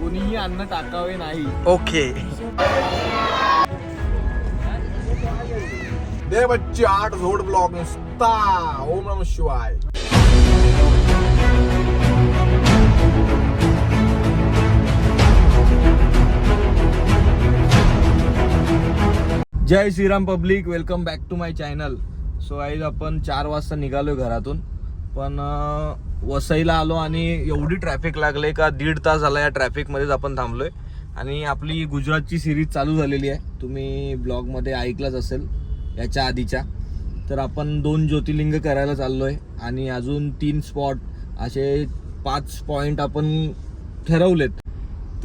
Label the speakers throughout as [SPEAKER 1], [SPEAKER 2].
[SPEAKER 1] कोणीही अन्न टाकावे नाही.
[SPEAKER 2] ओके.
[SPEAKER 1] दे बच्चे 8 झोड ब्लॉग नुसता. ओम नमः शिवाय. जय Shriram public, welcome back to my channel. So आज आपण 4 वाजता निघालोय घरातून, पण वसईला आलो आणि एवढी ट्रॅफिक लागले का 1.5 तास झाला या ट्रॅफिकमध्येच आपण थांबलोय. आणि आपली गुजरातची सिरीज चालू झालेली आहे, तुम्ही ब्लॉगमध्ये ऐकलंच असेल याच्या आधीच्या. तर आपण 2 ज्योतिर्लिंग करायला चाललोय आणि अजून 3 स्पॉट असे 5 पॉईंट आपण ठरवलेत.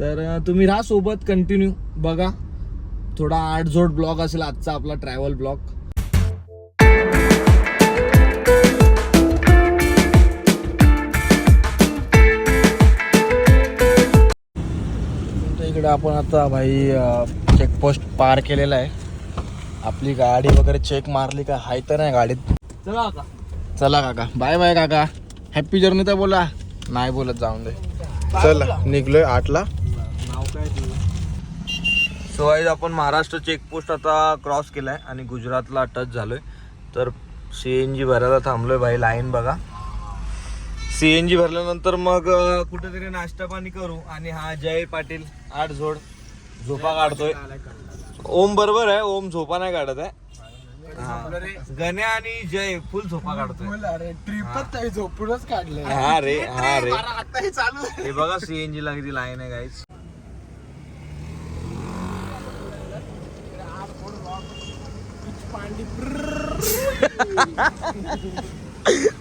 [SPEAKER 1] तर तुम्ही राहा सोबत, कंटिन्यू बघा. थोडा 8 जोड ब्लॉग असेल आजचा आपला ट्रॅव्हल ब्लॉग. इकडे आपण आता भाई चेकपोस्ट पार केलेला आहे. आपली गाडी वगैरे चेक मारली का, हाय तर नाही गाडीत. चला काका. चला काका, बाय बाय काका, हॅप्पी जर्नी. तर बोला, नाही बोलत, जाऊन दे. चला निघलोय 8ला. नाव काय तुझं? सो आज आपण महाराष्ट्र चेकपोस्ट आता क्रॉस केलाय आणि गुजरातला टच झालोय. तर CNG भरायला थांबलोय भाई. लाईन बघा. CNG भरल्यानंतर मग कुठेतरी नाश्ता पाणी करू. आणि हा जय पाटील 8 झोड झोपा काढतोय. ओम बरोबर आहे, ओम झोपा नाही काढत आहे. गण्या आणि जय फुल झोपा काढतोय.
[SPEAKER 2] ट्रिपच झोपूनच काढले.
[SPEAKER 1] हा रे, हा रे.
[SPEAKER 2] आता हे चालू
[SPEAKER 1] हे बघा CNG ला किती लाईन आहे गाईस.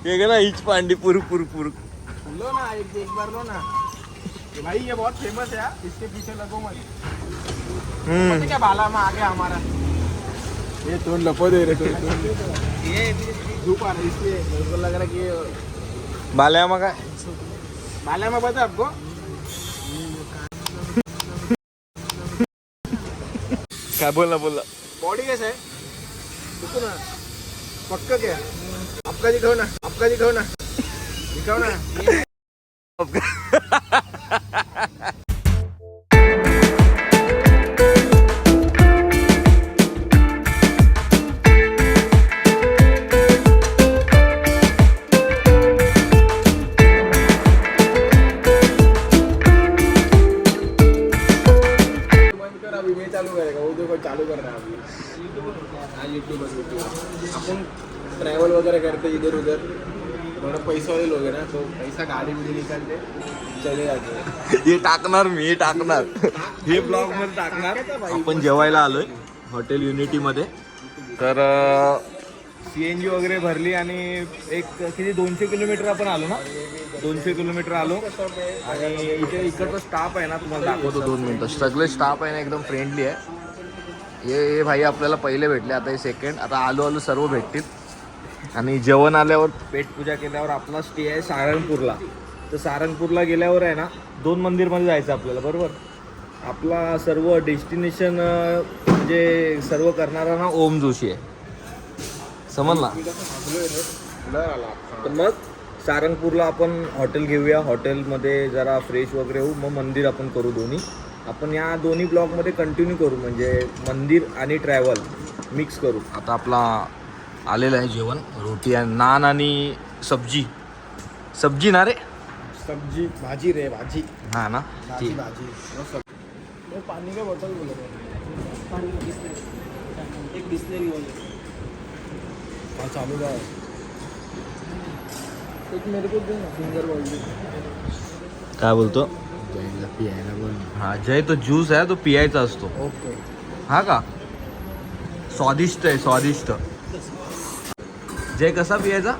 [SPEAKER 1] ये ना हिच पांडी पुर पुर पुर.
[SPEAKER 2] लो ना, एक बार लो ना. भाई ये बहुत फेमस है, इसके पीछे लगो मत. पता क्या बाला में आ गया हमारा. ये तो लपो दे रहे तो ये धूप आ रही इसलिए मेरे को लग रहा कि
[SPEAKER 1] बाल्या मग काय
[SPEAKER 2] बाला में पता आपको
[SPEAKER 1] काय बोलला बोलला.
[SPEAKER 2] बॉडी कैसा है, देखो ना. पक्का क्या आपका दिखाओ ना, आपका दिखाओ ना, दिखाओ ना. अभी मैं चालू करेगा, वो देखो चालू कर रहा है अभी. हाँ यूट्यूब अपन ट्रैवल वगैरह करते इधर उधर. थोड़ा पैसा वाले लोग है ना, तो पैसा गाड़ी में निकालते चले जाते.
[SPEAKER 1] हे टाकणार मी, हे टाकणार, हे ब्लॉग मध्ये टाकणार. आपण जेवायला आलोय हॉटेल युनिटी मध्ये. तर CNG वगैरे भरली आणि एक किती 200 किलोमीटर आपण आलो ना. 200 किलोमीटर आलो. आणि इथे इकडचा स्टाफ आहे ना, तुम्हाला दाखवतो 2 मिनिटं. सगळे स्टाफ आहे ना, एकदम फ्रेंडली आहे. हे भाई आपल्याला पहिले भेटले, आता हे सेकंड. आता आलो सर्व भेटतील. आणि जेवण आल्यावर पेटपूजा केल्यावर आपला स्टे आहे सारंगपूरला. तर सारंगपूरला गेल्यावर आहे ना 2 मंदिरमध्ये जायचं आपल्याला, बरोबर. आपला सर्व डेस्टिनेशन म्हणजे सर्व करणारा ना ओम जोशी आहे, समजला. तर मग सारंगपूरला आपण हॉटेल घेऊया. हॉटेलमध्ये जरा फ्रेश वगैरे होऊ, मग मंदिर आपण करू दोन्ही. आपण या दोन्ही ब्लॉगमध्ये कंटिन्यू करू, म्हणजे मंदिर आणि ट्रॅव्हल मिक्स करू. आता आपला आलेलं आहे जेवण. रोटी आणि नान आणि सब्जी. सब्जी ना रे,
[SPEAKER 2] सब्जी भाजी रे, भाजी.
[SPEAKER 1] हा ना,
[SPEAKER 2] भाजी भाजी. वो पानी का बोतल बोलो, एक बिस्लेरी बोलो. हाँ चालू है. एक मेरे को दे ना फिंगर बोल दे.
[SPEAKER 1] काय बोलतो.
[SPEAKER 2] जयला पियायला बोल.
[SPEAKER 1] हा जय तो ज्यूस आहे, तो पियायचा असतो.
[SPEAKER 2] ओके.
[SPEAKER 1] हा का, स्वादिष्ट आहे, स्वादिष्ट. जय कसा पियायचा.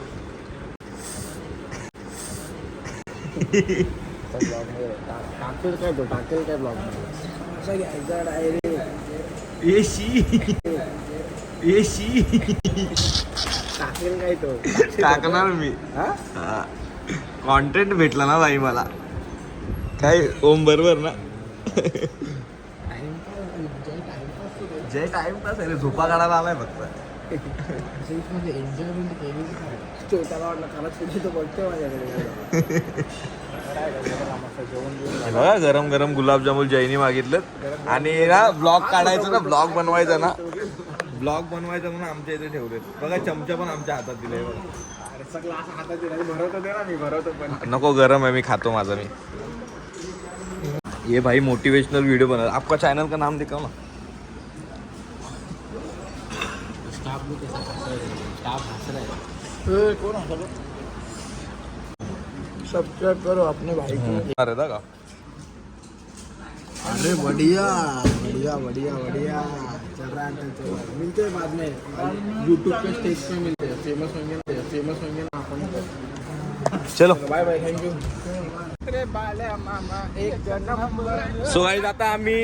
[SPEAKER 2] टाकेल काय तो, टाकेल काय ब्लॉग असा घ्यायचा डायरेक्ट.
[SPEAKER 1] येशी
[SPEAKER 2] टाकेल काय तो,
[SPEAKER 1] टाकणार मी. कॉन्टेंट भेटला ना भाई मला. काय ओम बरोबर ना. जय टाइमपास आहे रे, झोपा काढायला आलाय फक्त.
[SPEAKER 2] एन्जॉयमेंट केली. त्याला वाटलं खरंच तुझी तो बघतोय माझ्याकडे.
[SPEAKER 1] हे बघा गरम गरम गुलाबजामुन जैनी मागितलं आणि ना ब्लॉग काढायचं ना ब्लॉग बनवायचा ना ब्लॉग बनवायचा म्हणून आमच्या इथे ठेवलेत बघा चमचा पण आमच्या हातात दिलाय बघा
[SPEAKER 2] भरवतो दे ना मी भरवतो पण
[SPEAKER 1] नको गरम है मैं खाता हूँ माझा मी ये भाई मोटिवेशनल वीडियो बना आपका चैनल का नाम दिखाओ ना
[SPEAKER 2] सब्सक्राइब करो अपने भाई को
[SPEAKER 1] अरे का
[SPEAKER 2] अरे बढ़िया बढ़िया बढ़िया बढ़िया चल रहा है चल रहा है मिलते हैं बाद में यूट्यूब पे स्टेज पे मिलते हैं फेमस होंगे ना अपन
[SPEAKER 1] चलो
[SPEAKER 2] बाय बाय थैंक यू अरे बाल्या मामा एक नंबर
[SPEAKER 1] सो गाईज आता आम्ही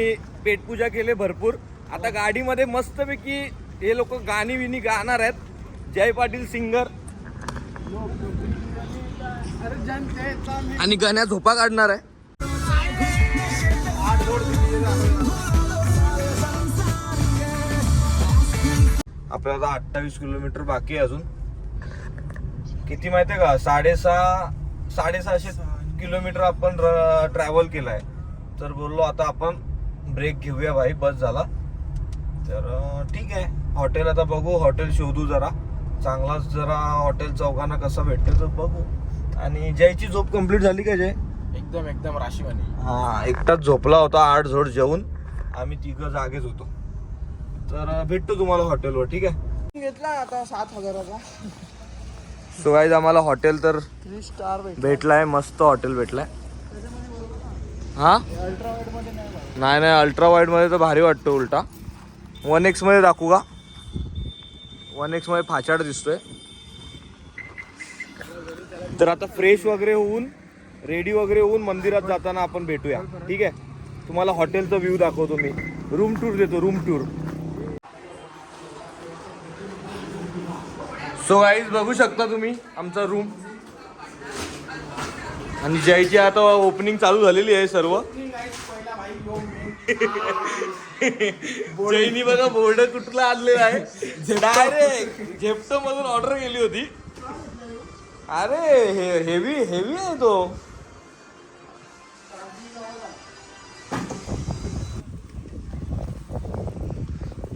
[SPEAKER 1] पेटपूजा केले भरपूर आता गाडीमध्ये मस्तपैकी हे लोक गाणी विणी गाणार आहेत जय पाटील सिंगर आणि गाण्या झोपा काढणार आहे आपल्याला 28 किलोमीटर बाकी आहे अजून किती माहितीये का 650 किलोमीटर आपण ट्रॅव्हल केलाय तर बोललो आता आपण ब्रेक घेऊया भाई बस झाला तर ठीक आहे हॉटेल आता बघू हॉटेल शोधू जरा चांगलाच जरा हॉटेल चौघांना कसं भेटतं तर बघू आणि जयची झोप कंप्लीट झाली का जय
[SPEAKER 2] एकदम एकदम राशीवाणी
[SPEAKER 1] हा एकटाच झोपला होता 8 झोड जेवून आम्ही तिघं जागेच होतो तर भेटतो तुम्हाला हॉटेलवर ठीक आहे
[SPEAKER 2] घेतला आता 7,000चा
[SPEAKER 1] सो गाईज आम्हाला हॉटेल तर
[SPEAKER 2] 3 स्टार
[SPEAKER 1] भेटलाय मस्त हॉटेल भेटलाय हा
[SPEAKER 2] अल्ट्रा वाईड मध्ये नाही
[SPEAKER 1] नाही अल्ट्रा वाईड मध्ये तर भारी वाटतो उलटा 1x मध्ये दाखवू का 1x मध्ये फाचाड दिसतोय तर आता फ्रेश वगैरे होऊन रेडी वगैरे होऊन मंदिरात जाताना आपण भेटूया ठीक आहे तुम्हाला हॉटेलचा व्ह्यू दाखवतो मी रूम टूर देतो रूम टूर सो गाईज बघू शकता तुम्ही आमचा रूम आणि जयची आता ओपनिंग चालू झालेली आहे सर्व जयनी बघा बोर्ड कुठला आणलेला आहे डायरेक्ट झेप्टो मधून ऑर्डर केली होती अरे हेवी हेवी आहे तो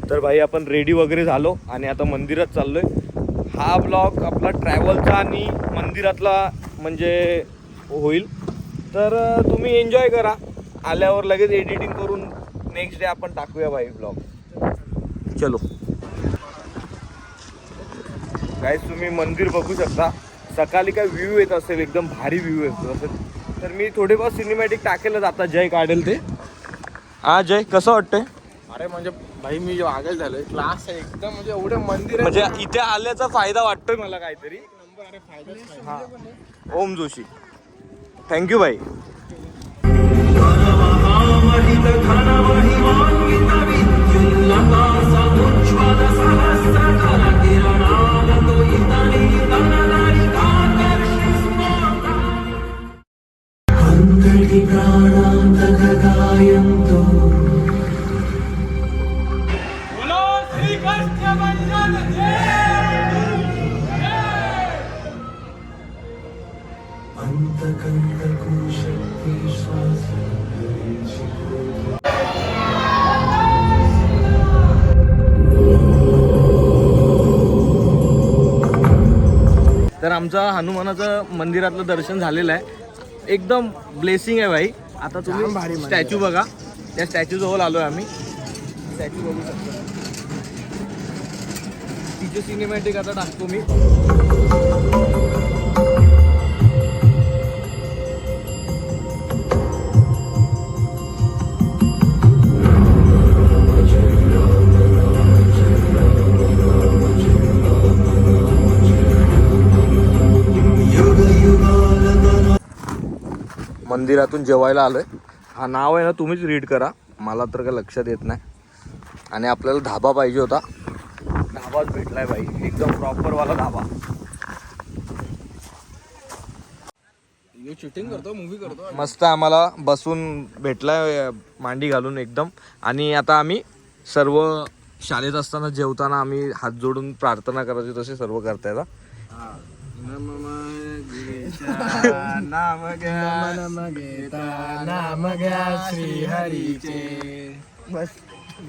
[SPEAKER 1] तर भाई आपण रेडी वगैरे झालो आणि आता मंदिरात चाललोय हा ब्लॉग आपला ट्रॅव्हलचा आणि मंदिरातला म्हणजे होईल तर तुम्ही एन्जॉय करा आल्यावर लगेच एडिटिंग करून नेक्स्ट डे आपण टाकूया भाई ब्लॉग चलो गाईज तुम्ही मंदिर बघू शकता सकाळी काय व्ह्यू येत असेल एकदम भारी व्ह्यू येतो असेल तर मी थोडेफार सिनेमॅटिक टाकेलच आता जय काढेल ते हा जय कसं वाटतंय
[SPEAKER 2] अरे म्हणजे भाई मी वागेल झालोय क्लास आहे एकदम म्हणजे एवढं मंदिर
[SPEAKER 1] म्हणजे इथे आल्याचा फायदा वाटतोय मला काहीतरी
[SPEAKER 2] नंबर अरे फायदाच
[SPEAKER 1] हा ओम जोशी थँक्यू भाई तर आमचा हनुमानाचं मंदिरातलं दर्शन झालेलं आहे एकदम ब्लेसिंग आहे भाई आता तुम्ही स्टॅच्यू बघा त्या स्टॅच्यू जवळ आलोय आम्ही स्टॅच्यू बघू शकतो तिचे सिनेमॅटिक आता टाकतो मी मंदिरातून जेवायला आलोय हा नाव आहे ना तुम्हीच रीड करा मला तर काय लक्षात येत नाही आणि आपल्याला धाबा पाहिजे होता धाबाच भेटलाय भाई एकदम प्रॉपर वाला धाबा
[SPEAKER 2] शूटिंग करतो मूवी करतो
[SPEAKER 1] मस्त आम्हाला बसून भेटलाय मांडी घालून एकदम आणि आता आम्ही सर्व शाळेत असताना जेवताना आम्ही हात जोडून प्रार्थना करायची तसे सर्व करतायत
[SPEAKER 2] हरीचा नाम घ्या
[SPEAKER 1] नाम घेता नाम घ्या श्री हरीचे.
[SPEAKER 2] बस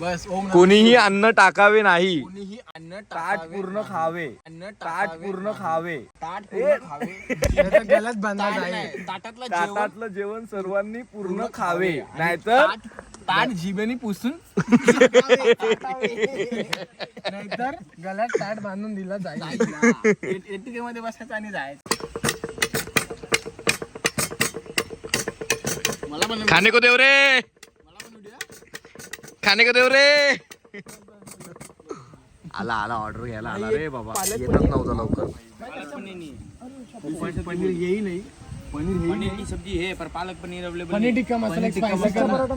[SPEAKER 1] बस ओम नमः
[SPEAKER 2] कोणीही अन्न टाकावे नाही,
[SPEAKER 1] कोणीही अन्न
[SPEAKER 2] ताट
[SPEAKER 1] टाकावे
[SPEAKER 2] पूर्ण
[SPEAKER 1] नाही.
[SPEAKER 2] खावे,
[SPEAKER 1] अन्न
[SPEAKER 2] ताट
[SPEAKER 1] टाकावे
[SPEAKER 2] पूर्ण
[SPEAKER 1] नाही.
[SPEAKER 2] खावे,
[SPEAKER 1] ताट पूर्ण खावे. गलत बनला नाही. ताटातलं जेवण
[SPEAKER 2] ताटातलं जेवण सर्वांनी पूर्ण खावे, नाहीतर
[SPEAKER 1] ताट जिभेने पुसून नाहीतर गळ्यात ताट बांधून दिला जाईल. एटीके मध्ये बसायचं आणि जायचं. मला पण
[SPEAKER 2] खाने को देव रे, खाने को देव रे. आला आला ऑर्डर घ्यायला आला रे बाबा, येतच नव्हता लवकर.
[SPEAKER 1] पनीर येई नाही. पनीर की सब्जी है पर पालक पनीर अवेलेबल. पनीर टिक्का मसाला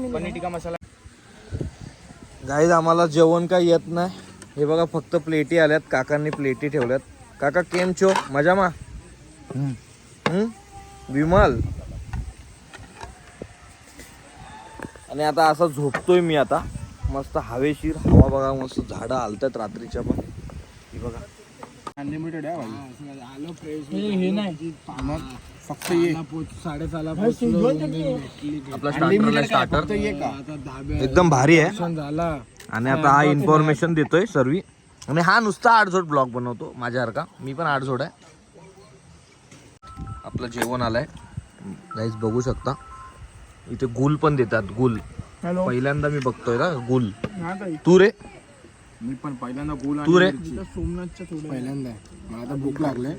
[SPEAKER 1] पनीर टिक्का मसाला.
[SPEAKER 2] गाईज आम्हाला जेवण काही येत नाही. हे बघा फक्त प्लेटी आल्यात, काकांनी प्लेटी ठेवल्यात. काका केम छो, मजामा? विमल. आणि आता असं झोपतोय मी आता, मस्त हवेशीर हवा बघा, मस्त झाडं हलतात रात्रीच्या पण. हे बघा
[SPEAKER 1] अनलिमिटेड आहे भाई. आलं फ्रेश हे नाही फक्त ये 6:30
[SPEAKER 2] आपला स्टार्टर
[SPEAKER 1] आता
[SPEAKER 2] एकदम भारी आहे.
[SPEAKER 1] झाला.
[SPEAKER 2] आणि आता हा इन्फॉर्मेशन देतोय सर्व. आणि हा नुसता आडझोड ब्लॉग बनवतो माझ्यासारखा, मी पण आडझोड आहे. आपलं जेवण आलंय गाईज, बघू शकता. इथे गुल पण देतात, गुल.
[SPEAKER 1] हॅलो.
[SPEAKER 2] पहिल्यांदा मी बघतोय ना गुल. तू रे?
[SPEAKER 1] मी पण पहिल्यांदा गोल
[SPEAKER 2] तू रे?
[SPEAKER 1] सोमनाथच्या पहिल्यांदा मला आता भूक लागले.